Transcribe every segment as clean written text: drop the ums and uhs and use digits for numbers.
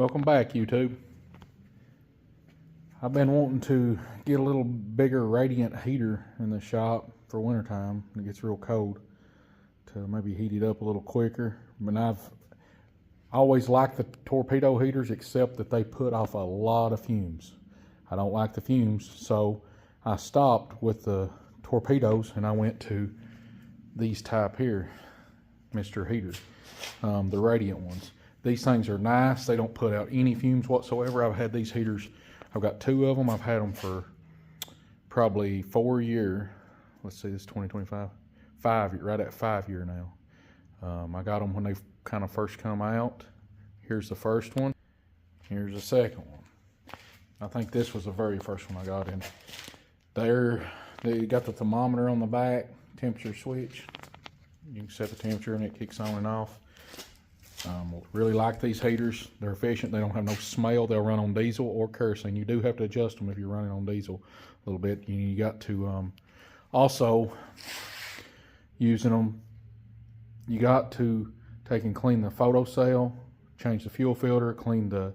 Welcome back, YouTube. I've been wanting to get a little bigger radiant heater in the shop for wintertime when it gets real cold to maybe heat it up a little quicker. But I've always liked the torpedo heaters, except that they put off a lot of fumes. I don't like the fumes, so I stopped with the torpedoes and I went to these type here, Mr. Heater, the radiant ones. These things are nice. They don't put out any fumes whatsoever. I've had these heaters, I've got two of them. I've had them for probably 4 years. Let's see, this is 2025. 5 year, right at 5 year now. I got them when they kind of first come out. Here's the first one. Here's the second one. I think this was the very first one I got in. They got the thermometer on the back, temperature switch. You can set the temperature and it kicks on and off. Really like these heaters. They're efficient. They don't have no smell. They'll run on diesel or kerosene. You do have to adjust them if you're running on diesel a little bit. You got to also using them. You got to take and clean the photo cell, change the fuel filter, clean the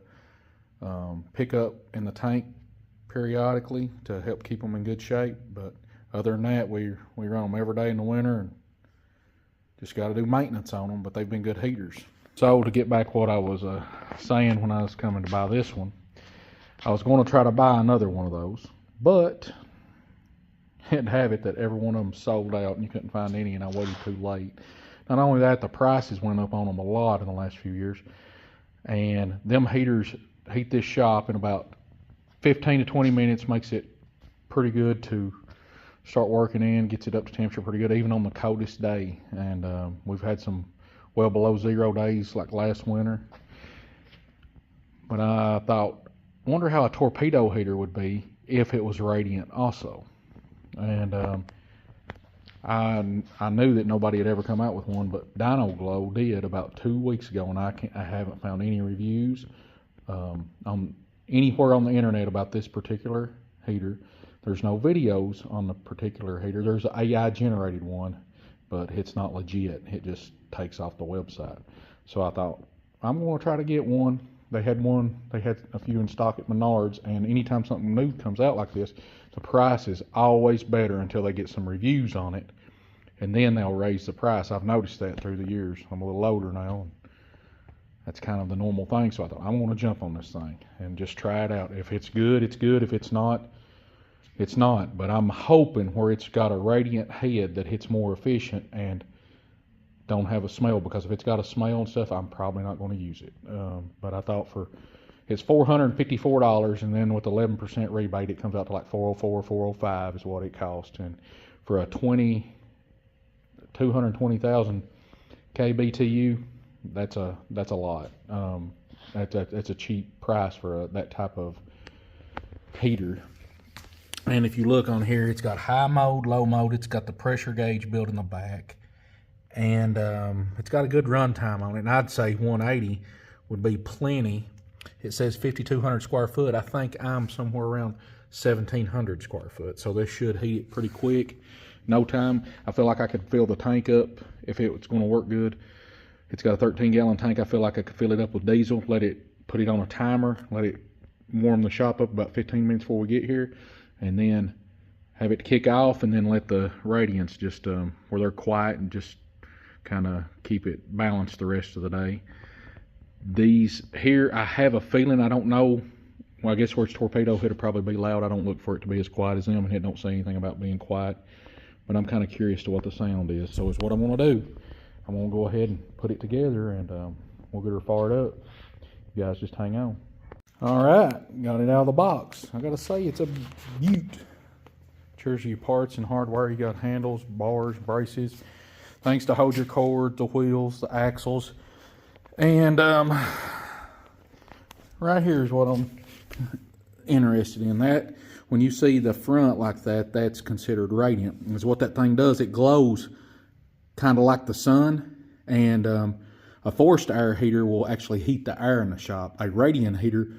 pickup in the tank periodically to help keep them in good shape. But other than that, we run them every day in the winter and just got to do maintenance on them. But they've been good heaters. So to get back what I was saying when I was coming to buy this one, I was going to try to buy another one of those, but had to have it that every one of them sold out and you couldn't find any, and I waited too late. Not only that, the prices went up on them a lot in the last few years, and them heaters heat this shop in about 15 to 20 minutes, makes it pretty good to start working in, gets it up to temperature pretty good, even on the coldest day. And we've had some well below 0 days like last winter. But I thought, wonder how a torpedo heater would be if it was radiant also. And I knew that nobody had ever come out with one, but Dyna-Glo did about 2 weeks ago, and I haven't found any reviews on anywhere on the internet about this particular heater. There's no videos on the particular heater. There's an AI generated one, but it's not legit. It just takes off the website. So I thought, I'm going to try to get one. They had a few in stock at Menards, and anytime something new comes out like this, the price is always better until they get some reviews on it, and then they'll raise the price. I've noticed that through the years. I'm a little older now, and that's kind of the normal thing. So I thought, I'm going to jump on this thing and just try it out. If it's good, it's good. If it's not, it's not. But I'm hoping where it's got a radiant head that it's more efficient and don't have a smell, because if it's got a smell and stuff, I'm probably not going to use it. But I thought it's $454, and then with 11% rebate, it comes out to like $404, $405 is what it costs. And for a 220,000 kBTU, that's a lot. That's a cheap price for that type of heater. And if you look on here, it's got high mode, low mode. It's got the pressure gauge built in the back. And it's got a good run time on it. And I'd say 180 would be plenty. It says 5,200 square foot. I think I'm somewhere around 1,700 square foot. So this should heat it pretty quick. No time. I feel like I could fill the tank up if it's going to work good. It's got a 13-gallon tank. I feel like I could fill it up with diesel, put it on a timer, let it warm the shop up about 15 minutes before we get here, and then have it kick off, and then let the radiants just, where they're quiet, and just kind of keep it balanced the rest of the day. These here, I have a feeling, I don't know, well, I guess where it's torpedo, it'll probably be loud. I don't look for it to be as quiet as them, and it don't say anything about being quiet, but I'm kind of curious to what the sound is. So it's what I'm going to do. I'm going to go ahead and put it together, and we'll get her fired up. You guys just hang on. All right, got it out of the box. I got to say, it's a beaut. Shows you parts and hardware. You got handles, bars, braces, things to hold your cord, the wheels, the axles. And right here is what I'm interested in. That when you see the front like that, that's considered radiant. Is what that thing does. It glows kind of like the sun. And a forced air heater will actually heat the air in the shop. A radiant heater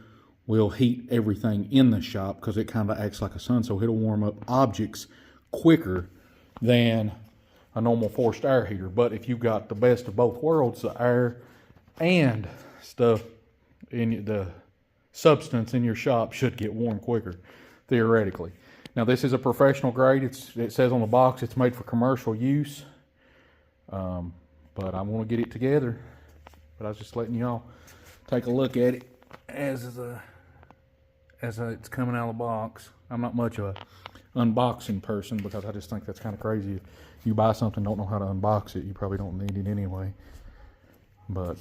will heat everything in the shop because it kind of acts like a sun. So it'll warm up objects quicker than a normal forced air heater. But if you've got the best of both worlds, the air and stuff in the substance in your shop should get warm quicker, theoretically. Now this is a professional grade. It says on the box it's made for commercial use, but I want to get it together. But I was just letting y'all take a look at it as it's coming out of the box. I'm not much of an unboxing person because I just think that's kind of crazy. If you buy something, don't know how to unbox it, you probably don't need it anyway. But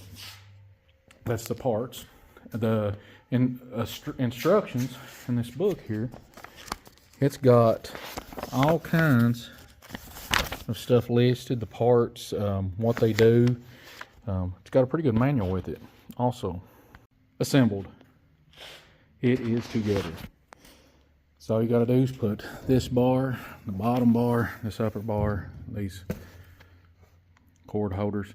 that's the parts. The instructions in this book here, it's got all kinds of stuff listed, the parts, what they do. It's got a pretty good manual with it. Also, assembled. It is together. So all you got to do is put this bar, the bottom bar, this upper bar, these cord holders.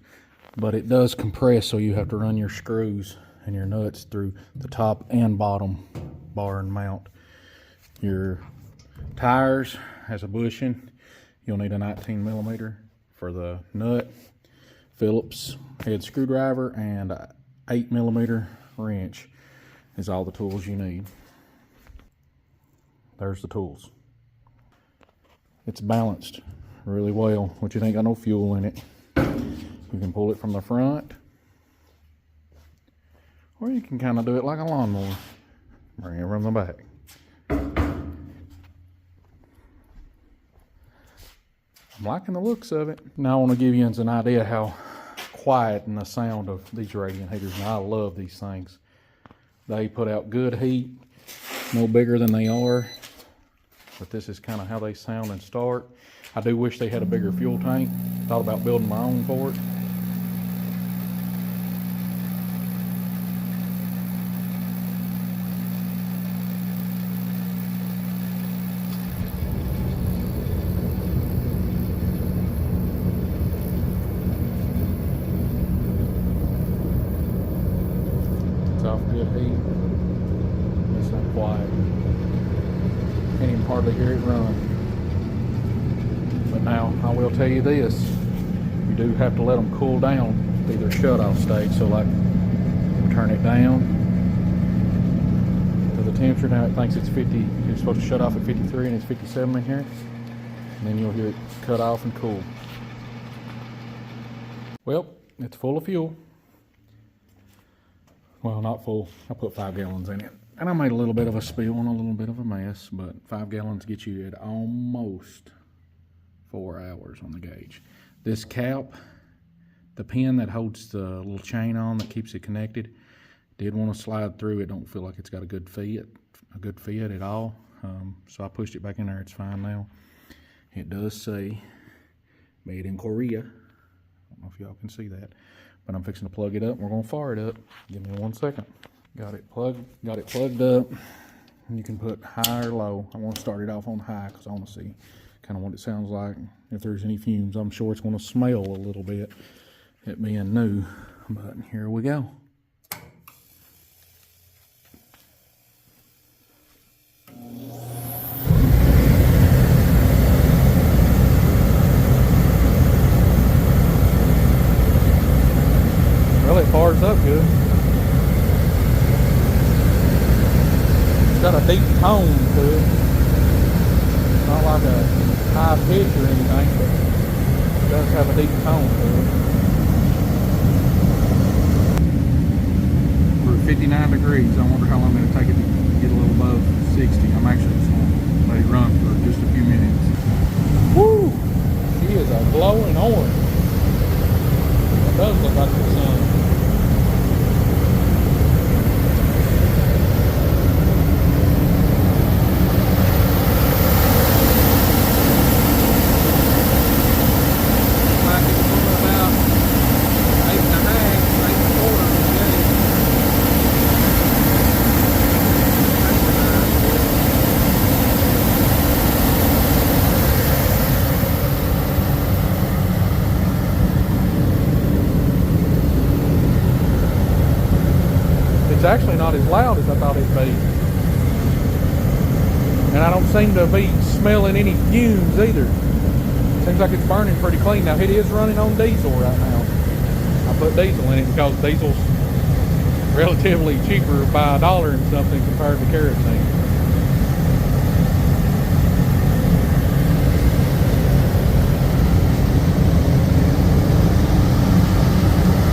But it does compress, so you have to run your screws and your nuts through the top and bottom bar and mount. Your tires has a bushing. You'll need a 19mm for the nut, Phillips head screwdriver, and a 8mm wrench is all the tools you need. There's the tools. It's balanced really well, which it ain't got no fuel in it. You can pull it from the front, or you can kind of do it like a lawnmower. Bring it from the back. I'm liking the looks of it. Now I want to give you an idea how quiet and the sound of these radiant heaters. Now I love these things. They put out good heat, no bigger than they are. But this is kind of how they sound and start. I do wish they had a bigger fuel tank. Thought about building my own for it. It's off good heat. It's not quiet. Can't even hardly hear it run. But now I will tell you this, you do have to let them cool down to their shut-off stage. So like, turn it down to the temperature. Now it thinks it's 50, it's supposed to shut off at 53 and it's 57 in here. And then you'll hear it cut off and cool. Well, it's full of fuel. Well, not full, I put 5 gallons in it. And I made a little bit of a spill and a little bit of a mess, but 5 gallons gets you at almost 4 hours on the gauge. This cap, the pin that holds the little chain on that keeps it connected, did want to slide through. It don't feel like it's got a good fit at all. So I pushed it back in there. It's fine now. It does say made in Korea. I don't know if y'all can see that, but I'm fixing to plug it up. We're gonna fire it up. Give me 1 second. Got it plugged up. You can put high or low. I want to start it off on high because I want to see kind of what it sounds like. If there's any fumes, I'm sure it's going to smell a little bit, it being new. But here we go. Well, it fires up good. It's got a deep tone to it. Not like a high pitch or anything, but it does have a deep tone to it. We're at 59 degrees. I wonder how long it'll take it to get a little above 60. I'm actually just going to let it run for just a few minutes. Woo! She is a glowing orange. It does look like the sun. It's actually not as loud as I thought it'd be. And I don't seem to be smelling any fumes either. Seems like it's burning pretty clean. Now it is running on diesel right now. I put diesel in it because diesel's relatively cheaper by $1 and something compared to kerosene.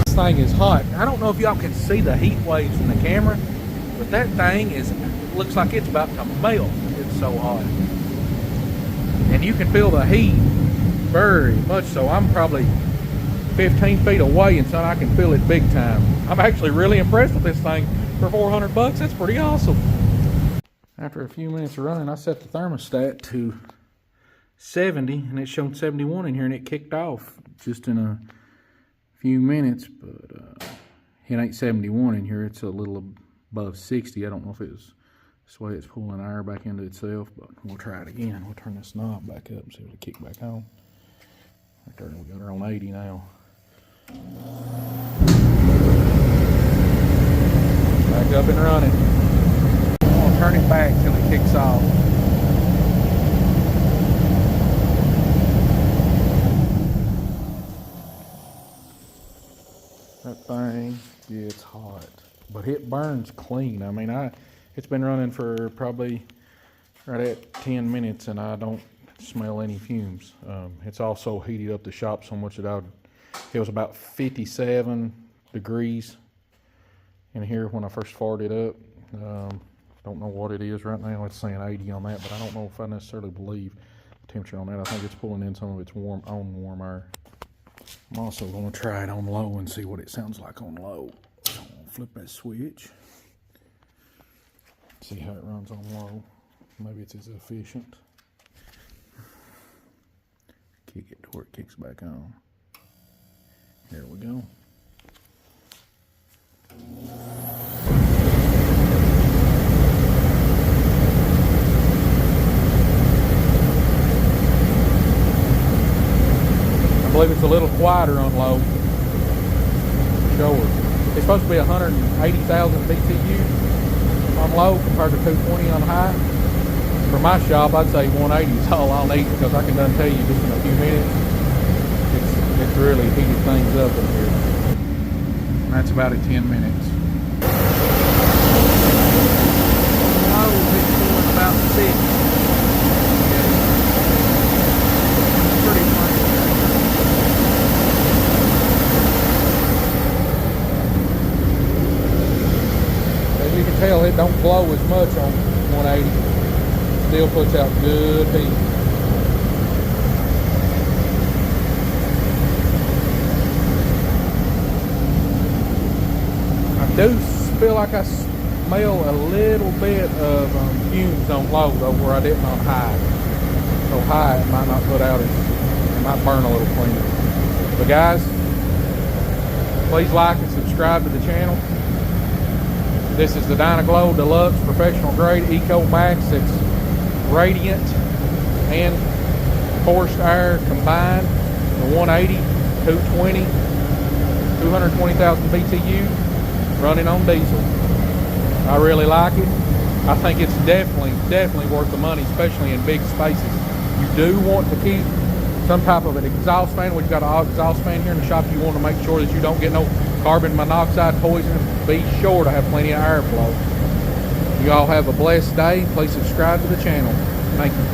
This thing is hot. I don't know if y'all can see the heat waves from the camera, but that thing looks like it's about to melt. It's so hot. And you can feel the heat very much so. I'm probably 15 feet away and so I can feel it big time. I'm actually really impressed with this thing for 400 bucks. That's pretty awesome. After a few minutes of running, I set the thermostat to 70 and it showed 71 in here and it kicked off just in a few minutes, but it ain't 71 in here. It's a little above 60. I don't know if it's this way it's pulling air back into itself, but we'll try it again. We'll turn this knob back up and see if it'll kick back on. Right there, we got her on 80 now. Back up and running. I'm gonna turn it back till it kicks off. That thing gets hot, but it burns clean. I mean, it's been running for probably right at 10 minutes and I don't smell any fumes. It's also heated up the shop so much that it was about 57 degrees in here when I first fired it up. Don't know what it is right now. It's saying 80 on that, but I don't know if I necessarily believe the temperature on that. I think it's pulling in some of its warm air. I'm also going to try it on low and see what it sounds like on low. So I'll flip that switch. See how it runs on low. Maybe it's as efficient. Kick it to where it kicks back on. There we go. I believe it's a little quieter on low. Sure. It's supposed to be 180,000 BTU on low compared to 220 on high. For my shop, I'd say 180 is all I'll need because I can done tell you just in a few minutes, it's really heated things up in here. And that's about at 10 minutes. Low is pulling about 6. Pretty funny. As you can tell, it don't blow as much on 180. Still puts out good heat. I do feel like I smell a little bit of fumes on low though, where I didn't on high. So high it might not put out it might burn a little cleaner. But guys, please like and subscribe to the channel. This is the Dyna-Glo Deluxe Professional Grade Eco Max. It's radiant and forced air combined. The 180, 220, 220,000 BTU, running on diesel. I really like it. I think it's definitely worth the money, especially in big spaces. You do want to keep some type of an exhaust fan. We've got an exhaust fan here in the shop. You want to make sure that you don't get no carbon monoxide poisoning. Be sure to have plenty of airflow. You all have a blessed day. Please subscribe to the channel. Thank you.